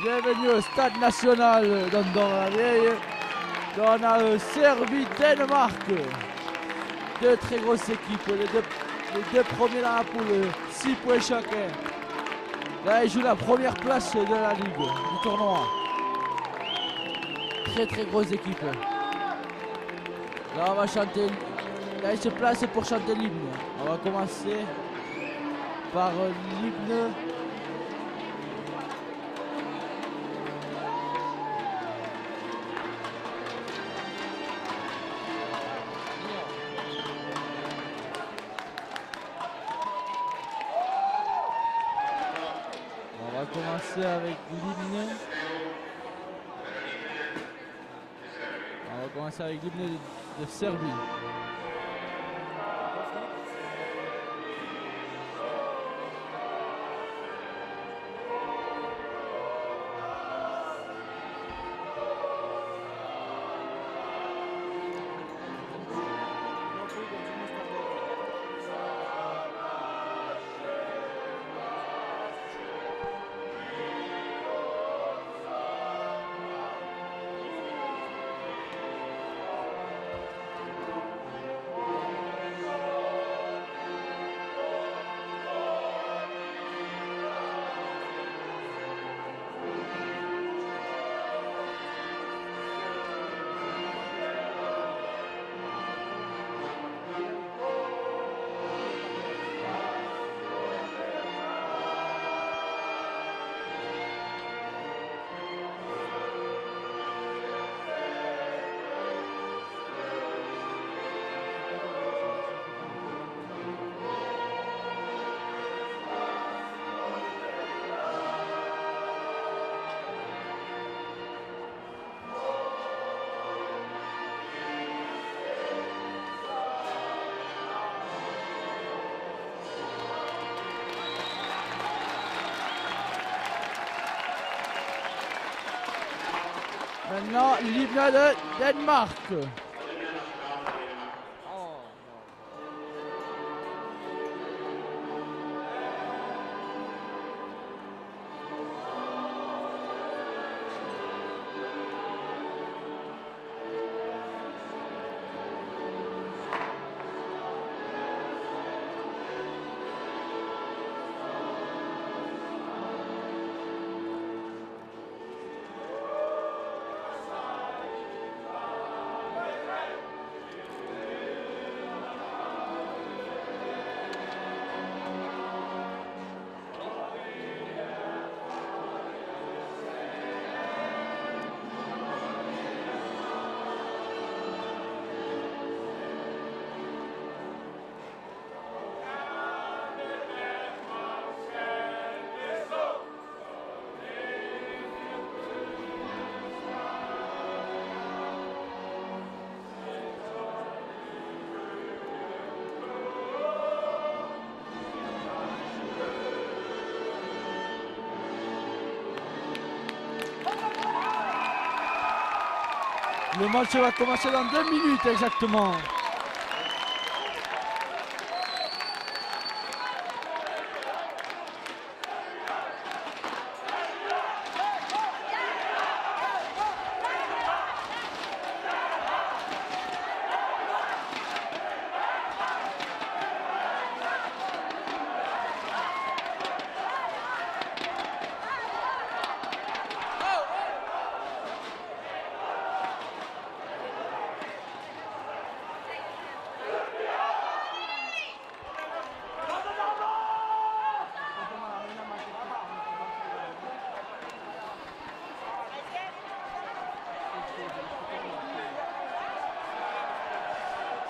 Bienvenue au stade national d'Andorre-la-Vieille. On a Serbie-Danemark. Deux très grosses équipes, les deux premiers dans la poule, 6 points chacun. Là, ils jouent la première place de la ligue, du tournoi. Très très grosse équipe. Là, on va chanter. Là, ils se placent pour chanter l'hymne. On va commencer par l'hymne. On va commencer avec l'hymne. On va commencer avec l'hymne de Serbie. Maintenant, l'hymne de Danemark. Le match va commencer dans 2 minutes exactement.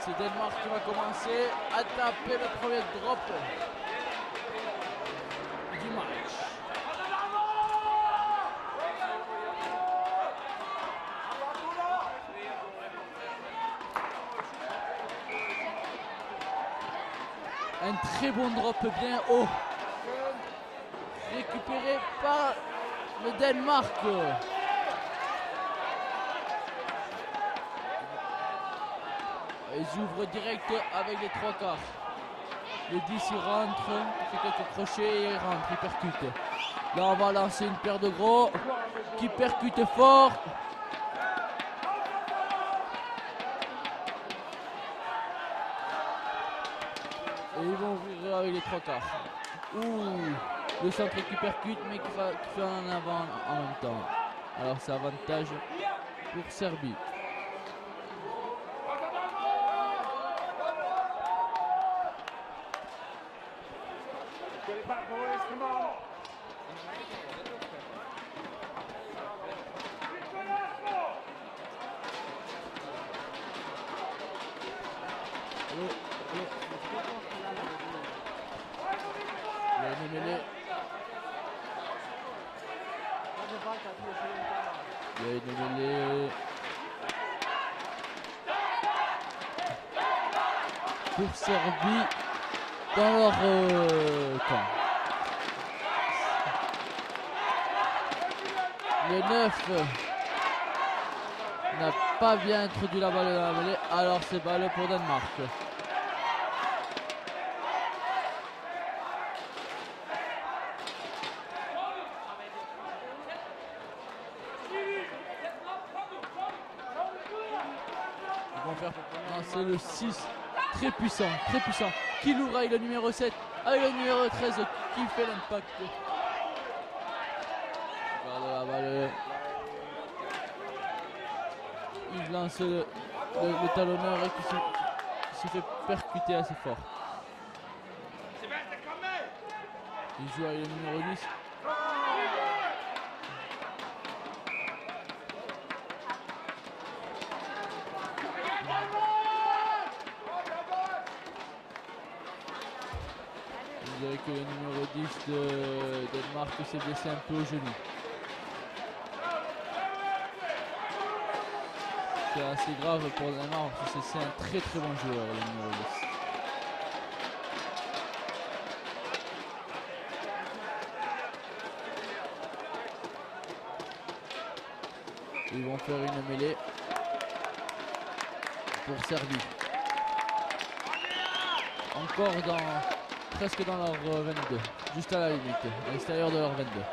C'est Danemark qui va commencer à taper le premier drop du match. Un très bon drop bien haut. Récupéré par le Danemark. Ils ouvrent direct avec les 3 quarts. Le 10 il rentre, il fait quelques crochets et il rentre, il percute. Là on va lancer une paire de gros qui percute fort. Et ils vont ouvrir avec les trois quarts. Ouh, le centre qui percute mais qui fait en avant en même temps. Alors c'est avantage pour Serbie. Il y a une mêlée. Pour Serbie dans leur camp. Le 9 n'a pas bien introduit la balle dans la mêlée, alors c'est balle pour Danemark. Ils vont faire lancer le 6, très puissant, très puissant. Kilourai, le numéro 7, avec le numéro 13 qui fait l'impact. Regarde la balle. Il lance le talonneur et qui se fait percuter assez fort. Il joue avec le numéro 10. Je dirais que le numéro 10 de Danemark s'est blessé un peu au genou. C'est assez grave pour Danemark parce que c'est un très très bon joueur, le numéro 10. Ils vont faire une mêlée pour Serbie. Encore presque dans leur 22, juste à la limite, à l'extérieur de leur 22.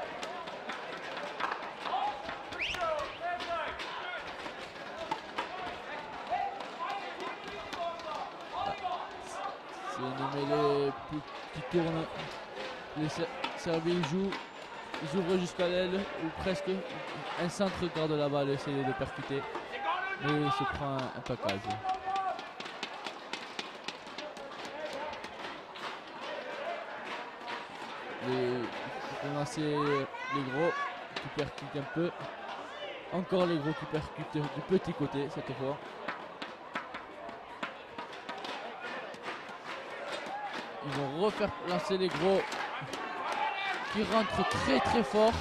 C'est une mêlée qui tourne. Les Serbie jouent. Ils ouvrent jusqu'à l'aile ou presque. Un centre garde la balle, essaye de percuter. Mais il se prend un package. Il faut lancer les gros qui percutent un peu. Encore les gros qui percutent du petit côté cette fois. Ils vont refaire lancer les gros qui rentrent très très fort.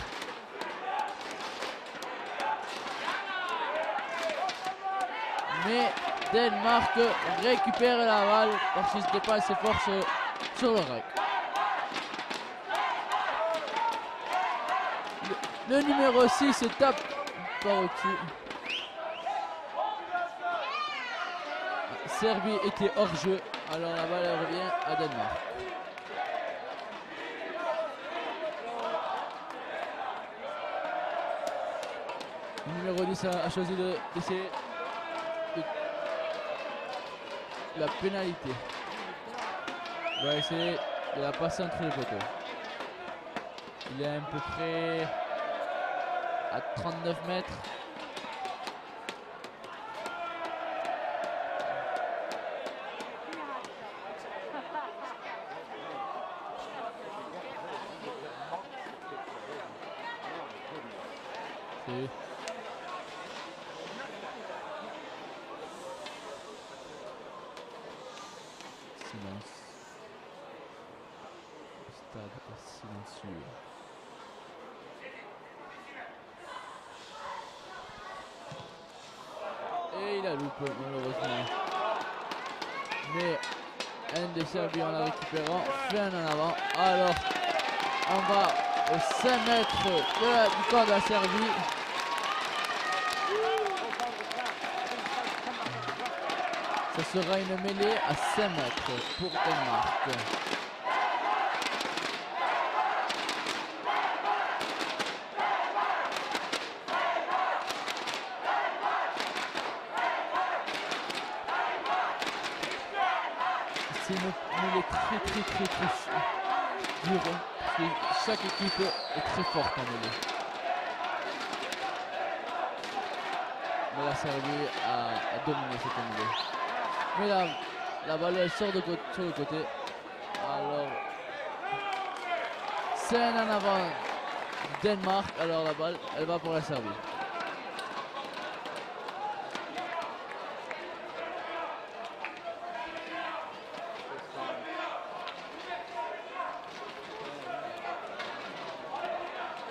Mais Danemark récupère la balle parce qu'il n'était pas assez fort sur le rack. Le numéro 6 se tape par au-dessus. Serbie était hors jeu, alors la balle revient à Danemark. Le numéro 10 a choisi d'essayer la pénalité. Il va essayer de la passer entre les poteaux. Il est à peu près à 39 mètres. Silence. Le stade est silencieux. Et il a loupé malheureusement. Mais un des Serbiens en la récupérant fait un en avant. Alors on va aux 5 mètres du camp de la Serbie. Ce sera une mêlée à 5 mètres pour Danemark. c'est une mêlée très dure. Parce que chaque équipe est très forte en mêlée. Mais la Serbie a dominé cette mêlée. Mais la balle elle sort sur le côté. Alors c'est un en avant du Danemark. Alors la balle elle va pour la Serbie.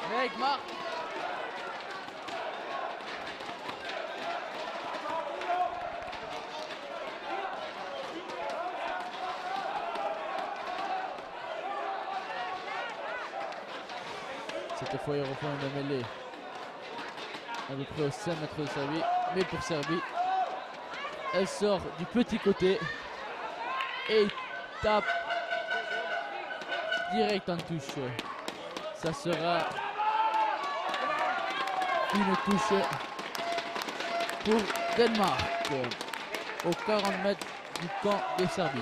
Neymar. Cette fois, il refont une mêlée à peu près au 5 mètres de Serbie. Mais pour Serbie, elle sort du petit côté et tape direct en touche. Ça sera une touche pour Danemark aux 40 mètres du camp de Serbie.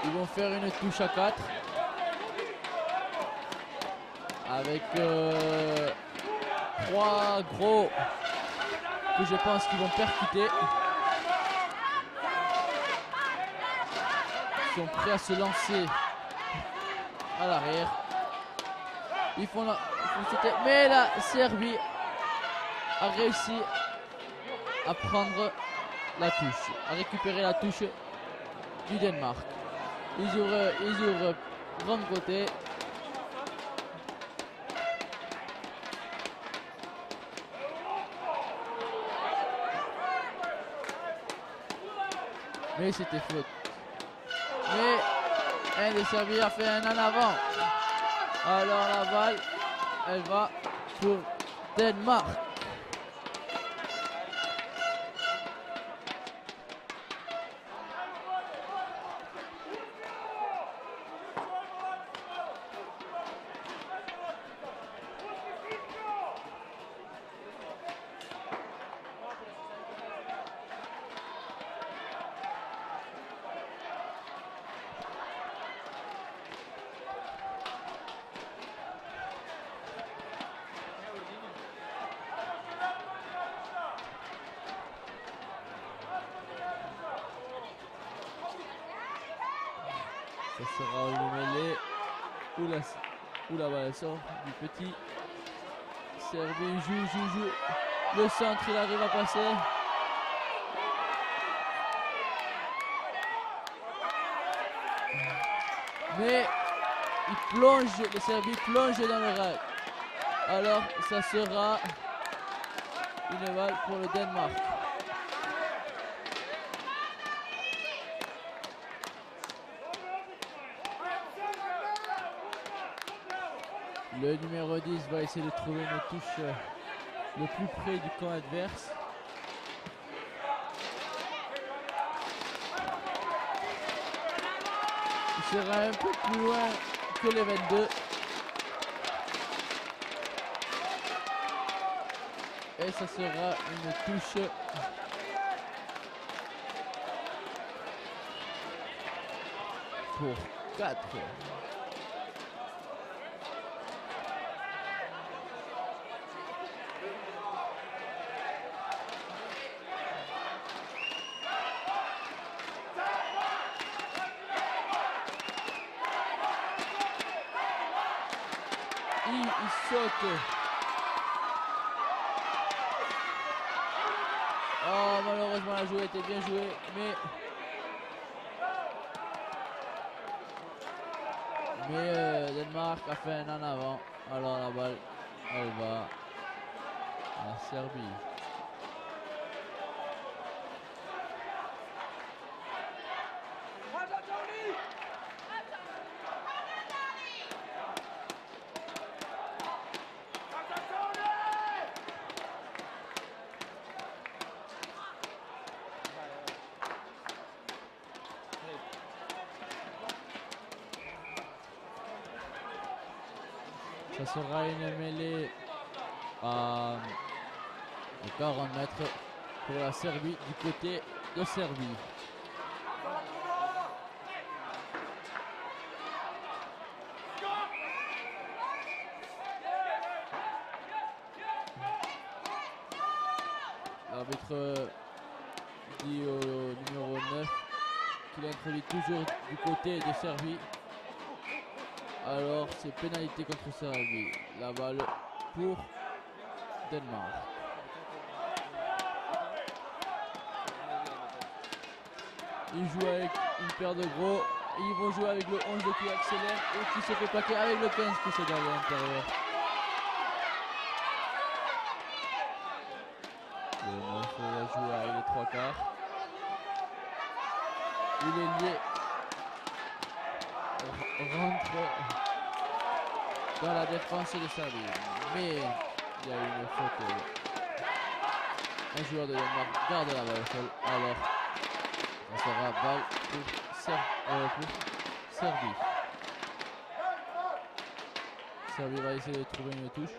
Ils vont faire une touche à 4 avec 3 gros que je pense qu'ils vont percuter. Ils sont prêts à se lancer à l'arrière. Ils font sauter. Mais la Serbie a réussi à prendre la touche, à récupérer la touche du Danemark. Ils ouvrent grand côté. Mais c'était faute. Mais un des Serbiens a fait un en avant. Alors la balle, elle va pour Danemark. Ça sera une mêlée où la balle sort du petit. Serbie joue. Le centre, il arrive à passer. Mais le Serbie plonge dans le rail. Alors ça sera une balle pour le Danemark. Le numéro 10 va essayer de trouver une touche le plus près du camp adverse. Il sera un peu plus loin que les 22. Et ça sera une touche pour 4. Il saute. Oh, malheureusement la jouée était bien jouée, mais Danemark a fait un en avant. Alors la balle, elle va à la Serbie. Ça sera une mêlée à Et 40 mètres pour la Serbie du côté de Serbie. L'arbitre dit au numéro 9 qu'il introduit toujours du côté de Serbie. Alors c'est pénalité contre Serbie. La balle pour Danemark. Ils jouent avec une paire de gros. Ils vont jouer avec le 11 qui accélère et qui se fait plaquer avec le 15 qui se donne à l'intérieur. Le 9 va jouer avec les 3 quarts. Il est lié. Rentre dans la défense de Serbie. Mais il y a une faute. Un joueur de Danemark garde la balle au sol. Alors, ça sera balle pour Serbie. Serbie va essayer de trouver une touche.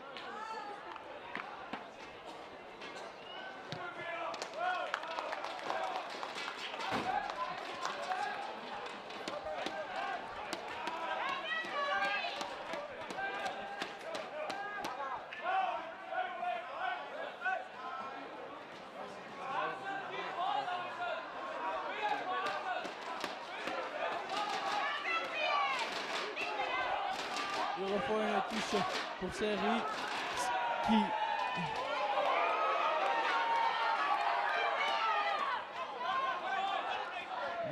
Il refont une touche pour Serbie qui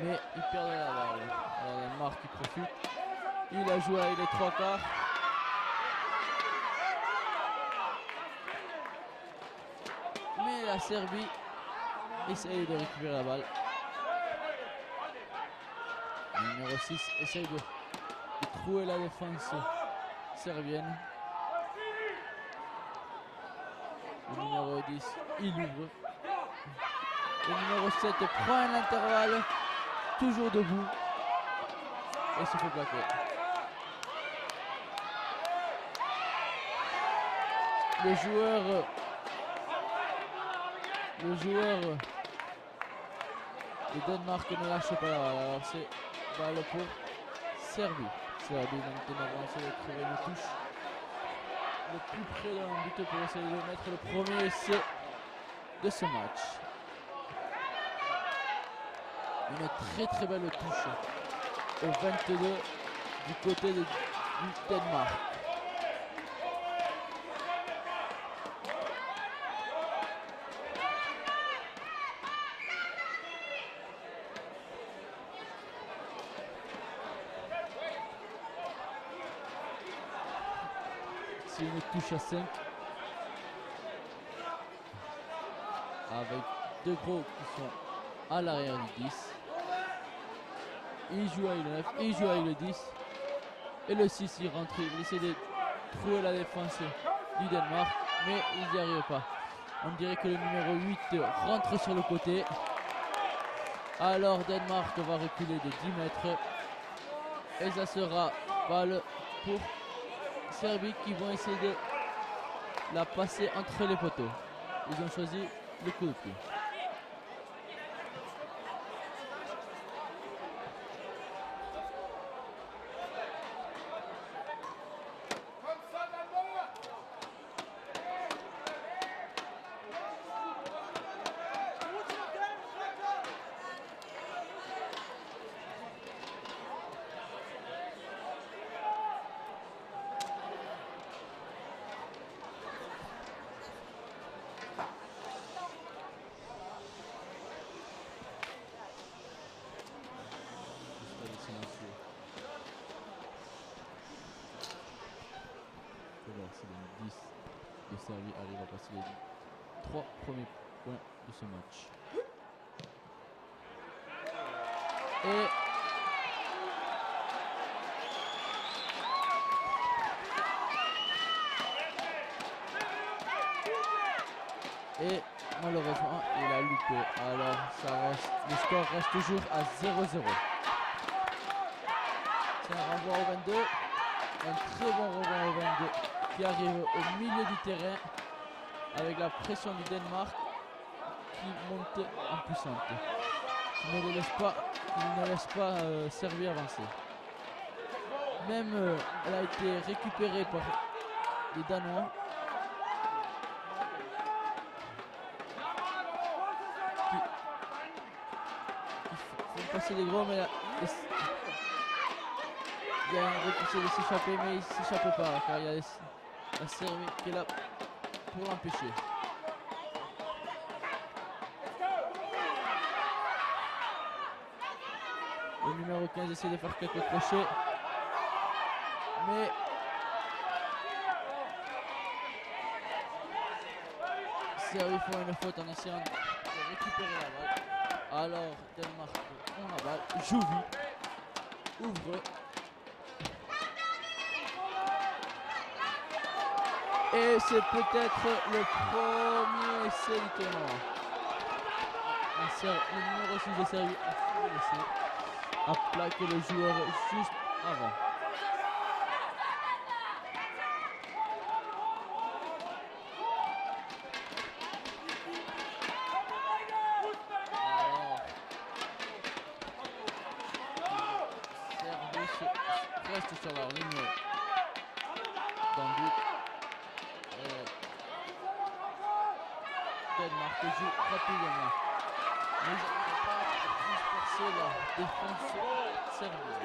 mais il perd la balle. Alors Danemark qui profite. Il a joué avec les 3 quarts. Mais la Serbie essaye de récupérer la balle. Le numéro 6 essaye de trouver la défense serbienne. Le numéro 10, il ouvre. Le numéro 7 prend un intervalle, toujours debout, et se fait plaquer. Le joueur de Danemark ne lâche pas la balle. Alors c'est balle pour Serbie. Serbie maintenant avance de trouver une touche le plus près d'un but pour essayer de mettre le premier essai de ce match. Une très belle touche au 22 du côté du Danemark. C'est une touche à 5 avec 2 gros qui sont à l'arrière du 10. Il joue avec le 9, il joue avec le 10 et le 6 il rentre, il essaie de trouver la défense du Danemark mais il n'y arrive pas. On dirait que le numéro 8 rentre sur le côté. Alors Danemark va reculer de 10 mètres et ça sera balle pour Serbie qui vont essayer de la passer entre les poteaux. Ils ont choisi le coup de pied. C'est le 10 de Serbie arrive à passer les 3 premiers points de ce match. Et malheureusement il a loupé. Alors le score reste toujours à 0-0. C'est un renvoi au 22. Un très bon rebond au 22 qui arrive au milieu du terrain. avec la pression du Danemark qui monte en puissance, qui ne les laisse pas Serbie avancer. Même elle a été récupérée par les Danois qui font passer les gros, mais il y a un gros qui essaie de s'échapper, mais il ne s'échappe pas car il y a la Serbie qui est là pour l'empêcher. Le numéro 15 essaie de faire quelques crochets, mais Serbie font une faute en essayant de récupérer la balle. Alors Danemark prend la balle, Jouvi ouvre et c'est peut-être le premier essai du tournoi. Le numéro 6 de Serbie a plaqué le joueur juste avant. Reste sur leur ligne dans le but. Danemark joue rapidement. Mais ils n'arrivent pas à disperser la défense serbienne.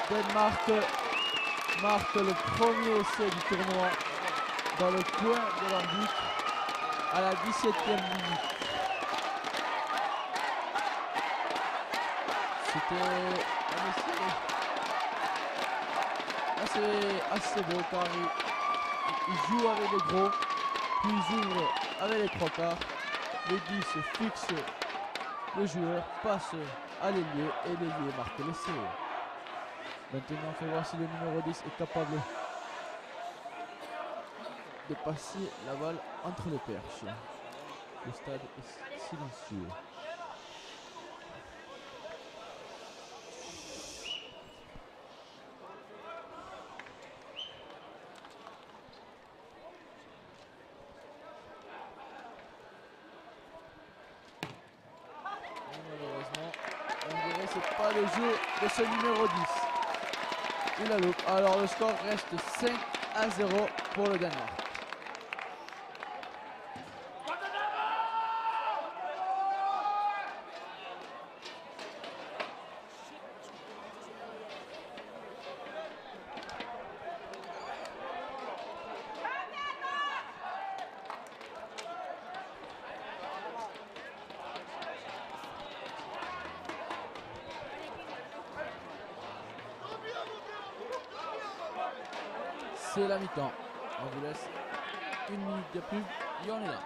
Danemark marque le premier essai du tournoi dans le coin de leur but à la 17e minute. C'était un essai assez beau car ils jouent avec les gros, puis ils ouvrent avec les trois quarts. Les 10 fixent le joueur, passe à l'ailier et l'ailier marque l'essai. Maintenant, on fait voir si le numéro 10 est capable de passer la balle entre les perches. Le stade est silencieux. Et malheureusement, on dirait que c'est pas le jeu de ce numéro 10. Il la loupe. Alors le score reste 5-0 pour le Danemark. C'est la mi-temps. On vous laisse une minute de pub et on est là.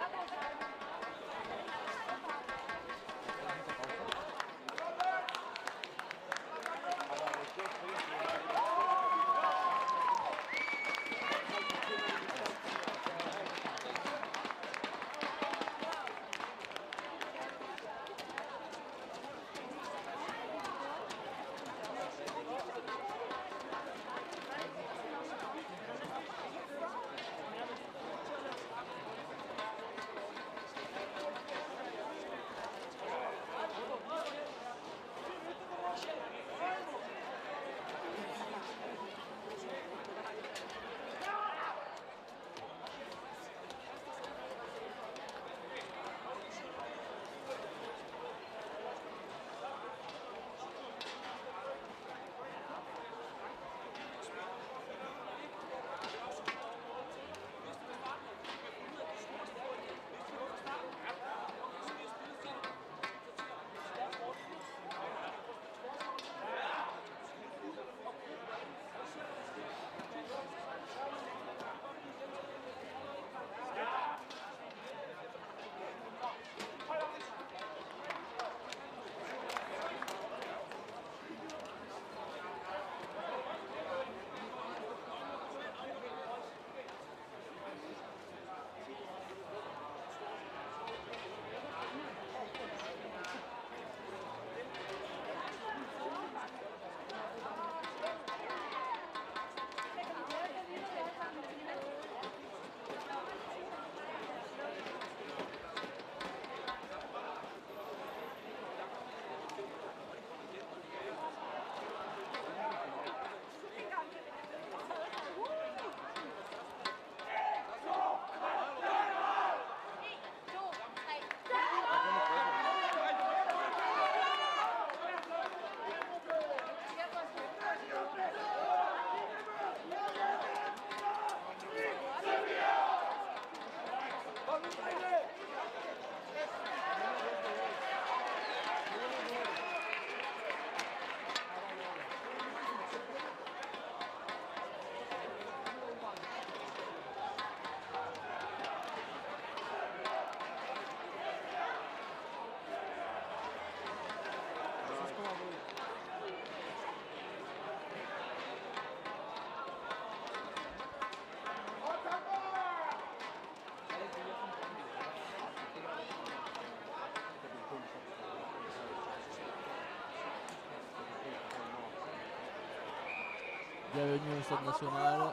Bienvenue au Stade National.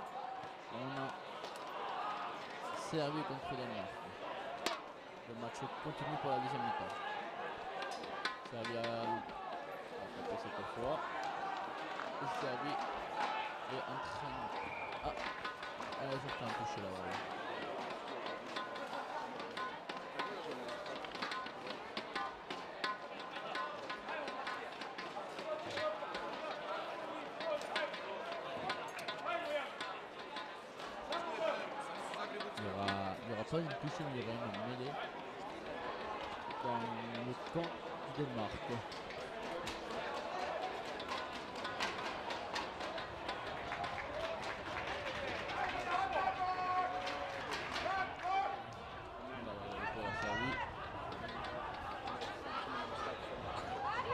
On a Serbie contre Danemark. Le match continue pour la deuxième mi-temps. Serbie a tapé cette fois. Et Serbie est en train de... Ah, elle a sorti un toucher là. Voilà. Il n'y aura pas une touche, mais il y aura une mêlée dans le camp du Danemark.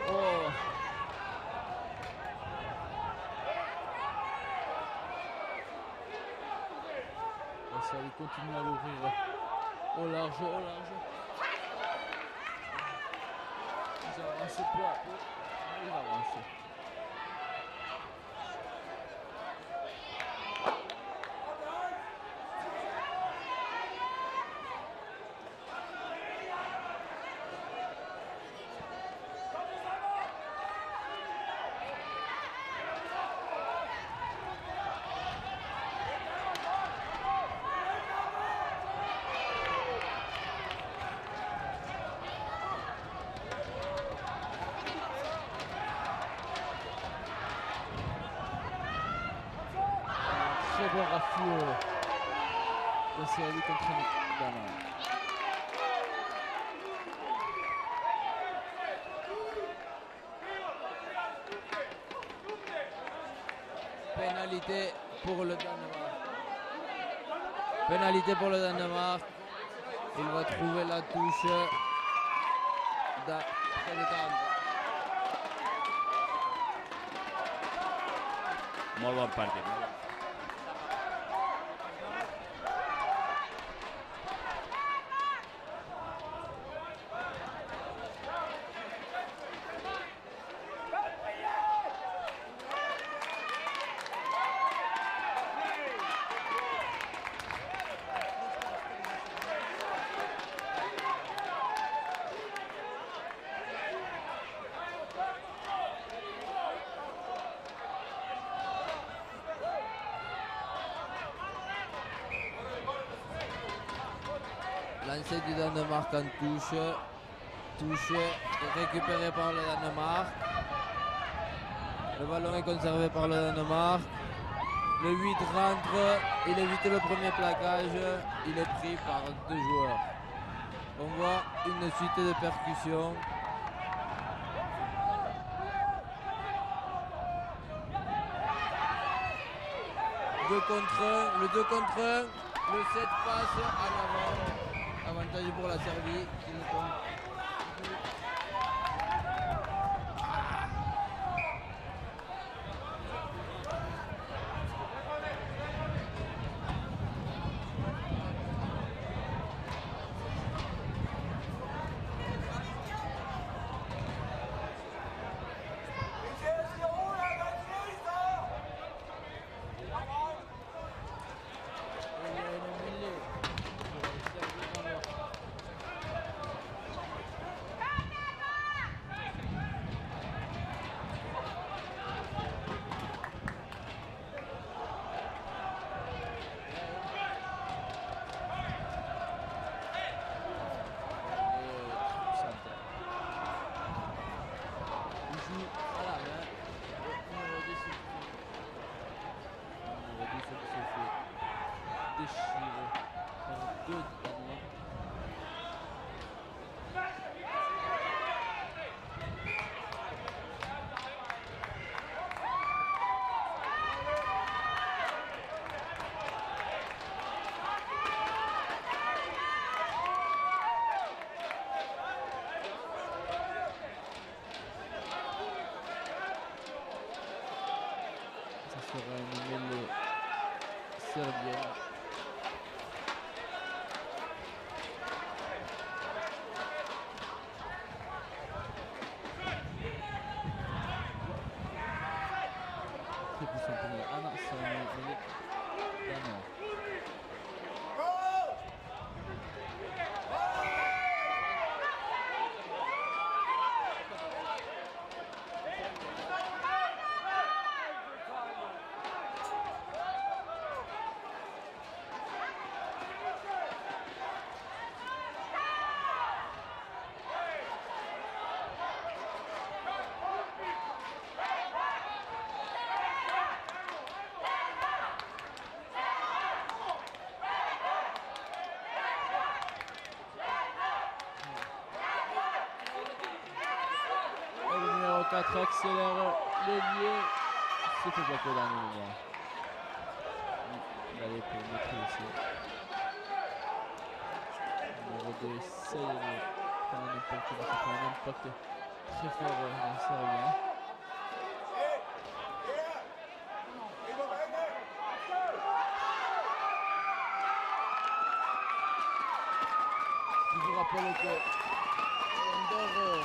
Oh! Ça lui continue à l'ouvrir au large, au large. Ils avancent peu à peu. Ils avancent. Très bon raffut de Serbie contre Danemark. Pénalité pour le Danemark. Pénalité pour le Danemark. Il va trouver la touche d'après le temps. Molt bon partit. Lancé du Danemark en touche. Touche récupéré par le Danemark. Le ballon est conservé par le Danemark. Le 8 rentre. Il évite le premier plaquage. Il est pris par deux joueurs. On voit une suite de percussions. Deux contre un, le 2 contre 1, le 7 passe en avant. Avantage pour la Serbie qui ne tombe. Sera une mêlée serbienne. plus son premier. Ah non, c'est un Danois. Le numéro 4 accélère l'ailier. C'était pas peu dans le moment. Il allait pour mettre ici. Le numéro 2 essaie de faire un impact, mais ça fait un impact très fort dans le Serbien. Je vous rappelle que Andorre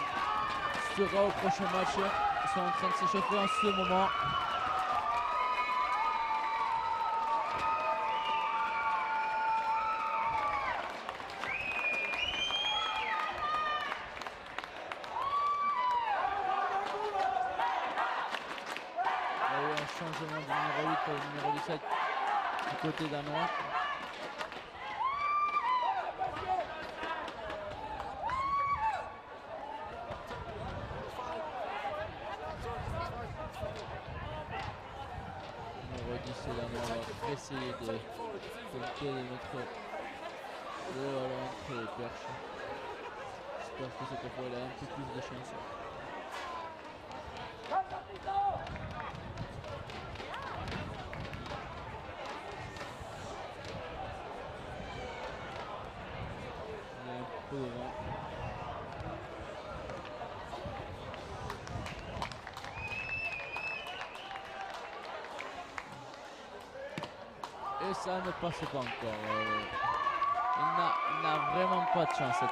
sera au prochain match. Ils sont en train de s'échauffer en ce moment. Il y a eu un changement du numéro 8 au numéro 17 du côté danois. Numéro 10 danois va essayer de tenter de mettre le ballon entre les perches. J'espère que cette fois il a un peu plus de chance. Il est un peu devant. Et ça ne passe pas encore. Il n'a vraiment pas de chance. Le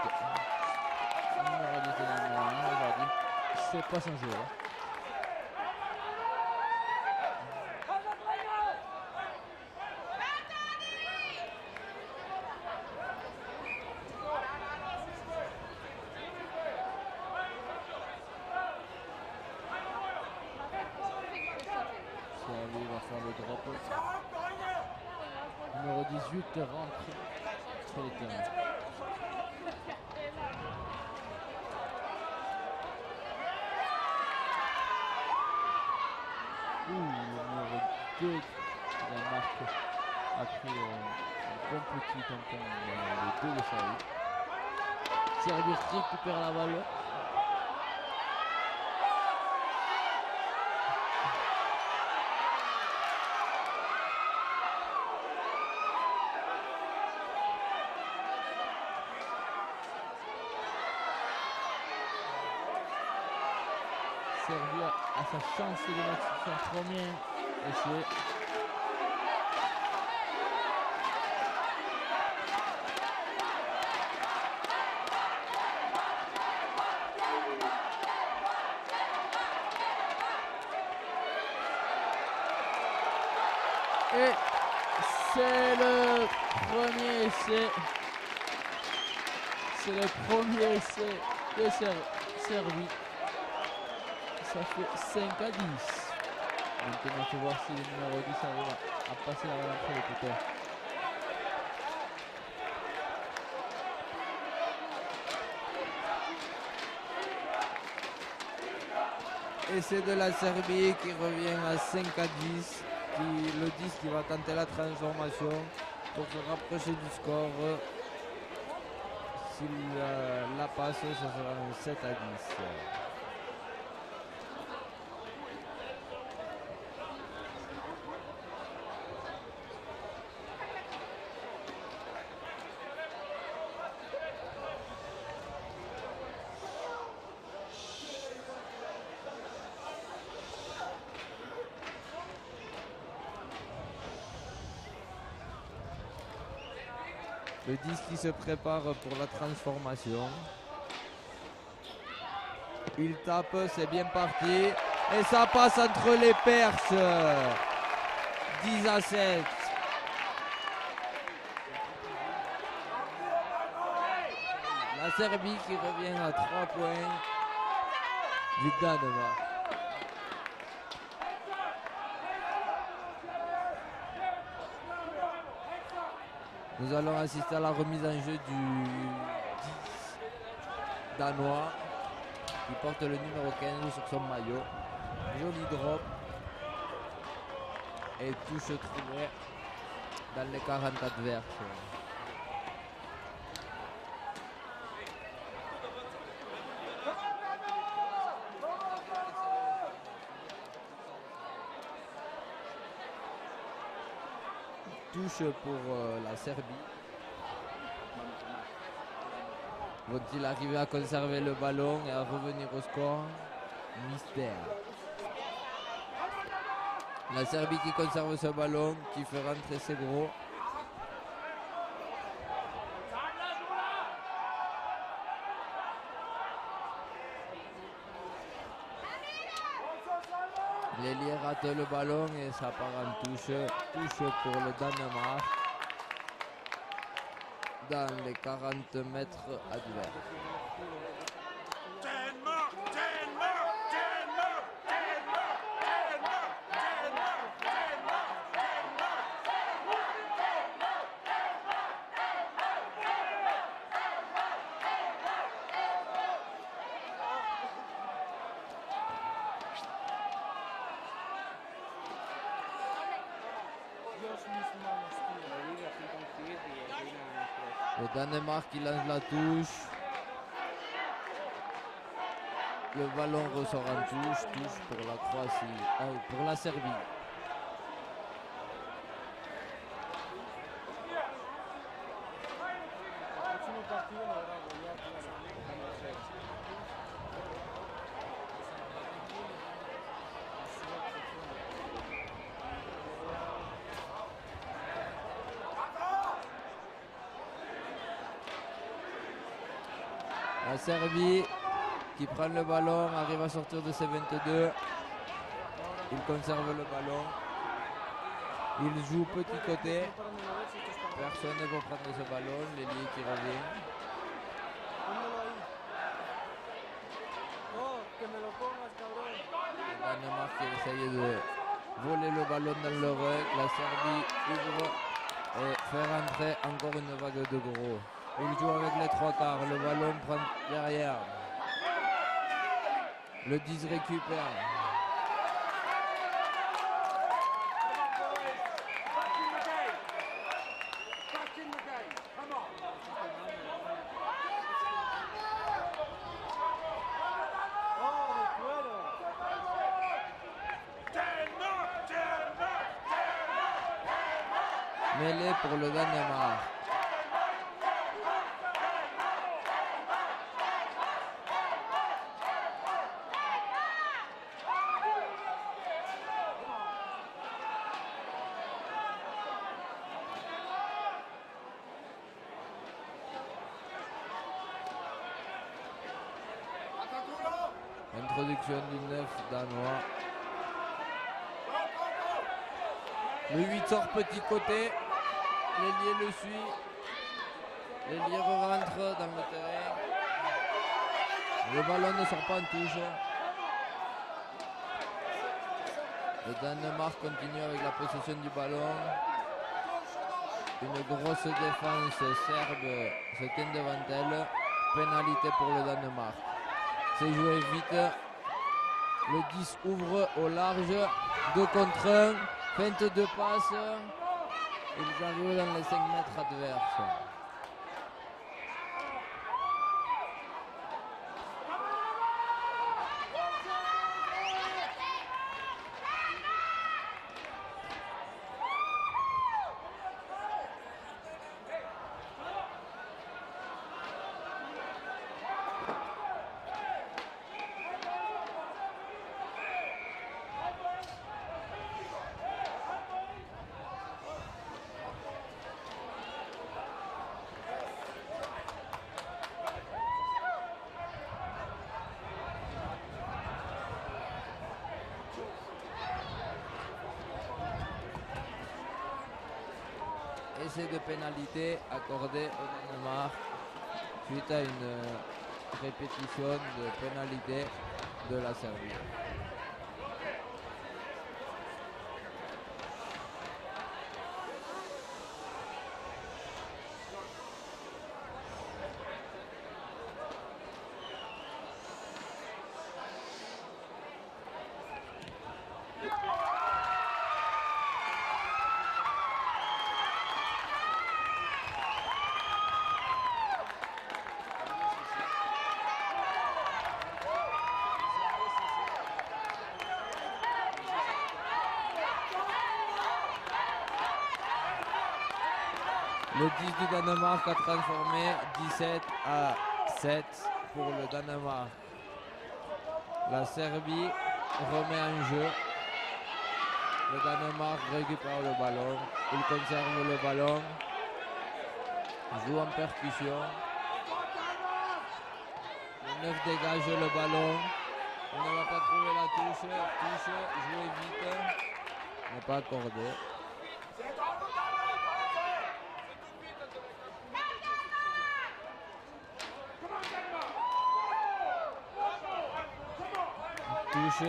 numéro 10 aujourd'hui, c'est pas son joueur. Ça lui va faire le drop. Numéro 18 rentre sur le terrain. Le numéro 2 de la marque a pris un bon petit tampon les deux de Serbie. Serbie récupère la balle. Serbie a sa chance de mettre son premier essai. Et c'est le premier essai. C'est le premier essai de Serbie. Ça fait 5 à 10. Maintenant, il faut voir si le numéro 10 arrive à passer la balle entre les poteaux. Et c'est de la Serbie qui revient à 5 à 10. Le 10 qui va tenter la transformation pour se rapprocher du score. S'il la passe, ce sera un 7 à 10. Le 10 qui se prépare pour la transformation. Il tape, c'est bien parti. Et ça passe entre les perches. 10-7. La Serbie qui revient à 3 points du Danemark. Nous allons assister à la remise en jeu du 10 danois qui porte le numéro 15 sur son maillot. Joli drop et touche trouvée dans les 40 adverses. Touche pour la Serbie. Vont-ils arriver à conserver le ballon et à revenir au score? Mystère. La Serbie qui conserve ce ballon, qui fait rentrer ses gros. L'ailier rate le ballon et ça part en touche. Touche pour le Danemark. Dans les 40 mètres adverses. Le Danemark qui lance la touche. Le ballon ressort en touche. Touche pour la Croatie. Pour la Serbie. La Serbie qui prend le ballon, arrive à sortir de ses 22. Il conserve le ballon. Il joue petit côté. Personne ne va prendre ce ballon. L'ailier qui revient. Le Danemark qui essaye de voler le ballon dans le rug. La Serbie ouvre et fait rentrer encore une vague de gros. Il joue avec les 3 quarts, le ballon prend derrière. Le 10 récupère. Mêlée pour le Danemark. Introduction du 9 danois. Le 8 sort petit côté. L'ailier le suit. L'ailier rentre dans le terrain. Le ballon ne sort pas en touche. Le Danemark continue avec la possession du ballon. Une grosse défense serbe se tient devant elle. Pénalité pour le Danemark. C'est joué vite. Le 10 ouvre au large. 2 contre 1. Feinte de passe. Ils arrivent dans les 5 mètres adverses. essai de pénalité accordé au Danemark suite à une répétition de pénalité de la Serbie. Le 10 du Danemark a transformé 17-7 pour le Danemark. La Serbie remet en jeu. Le Danemark récupère le ballon. Il conserve le ballon. Joue en percussion. Le 9 dégage le ballon. On ne va pas trouver la touche. Touche, jouer vite. N'est pas accordé. Touche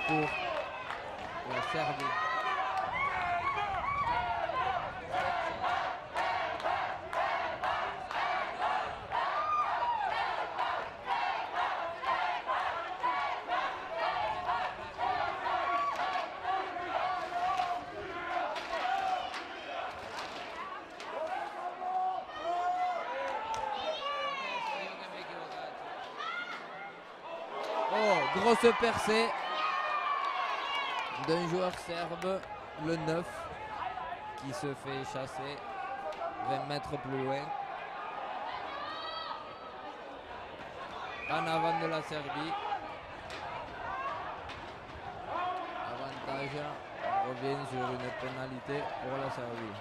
pour la Serbie. Oh, grosse percée d'un joueur serbe, le 9, qui se fait chasser 20 mètres plus loin. En avant de la Serbie. Avantage, on revient sur une pénalité pour la Serbie.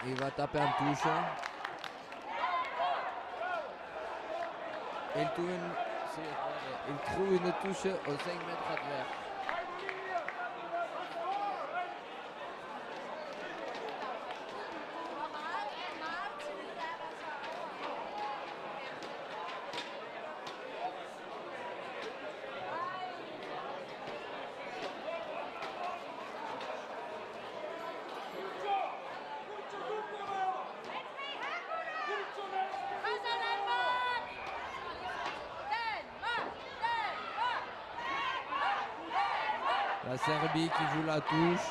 Il va taper en touche. Il trouve une touche aux 5 mètres adverses. La Serbie qui joue la touche.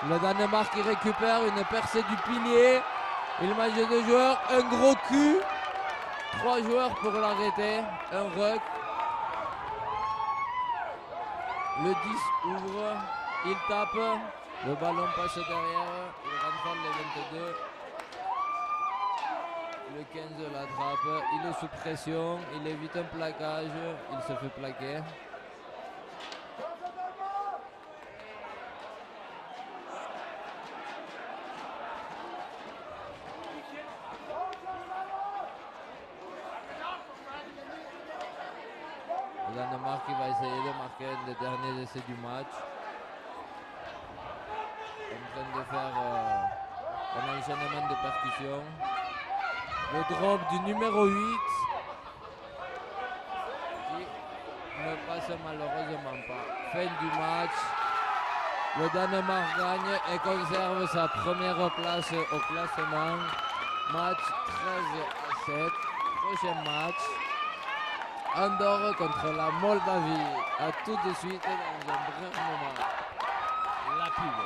Le Danemark qui récupère une percée du pilier. Il manque 2 joueurs, un gros cul. 3 joueurs pour l'arrêter. Un ruck. Le 10 ouvre. Il tape. Le ballon passe derrière. Il rentre les 22. Le 15 l'attrape. Il est sous pression. Il évite un plaquage. Il se fait plaquer. Le Danemark qui va essayer de marquer un des derniers essais du match. En train de faire un enchaînement de percussions. Le drop du numéro 8 qui ne passe malheureusement pas. Fin du match. Le Danemark gagne et conserve sa première place au classement. Match 13-7. Prochain match. Andorre contre la Moldavie. A tout de suite dans un bref moment. La pub.